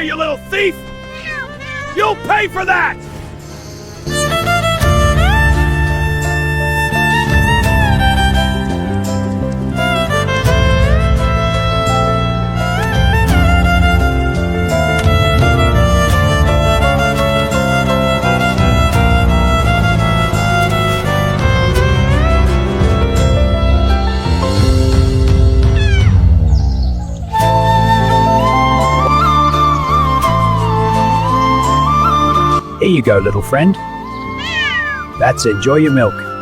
you little thief! You'll pay for that! Here you go, little friend. That's enjoy your milk.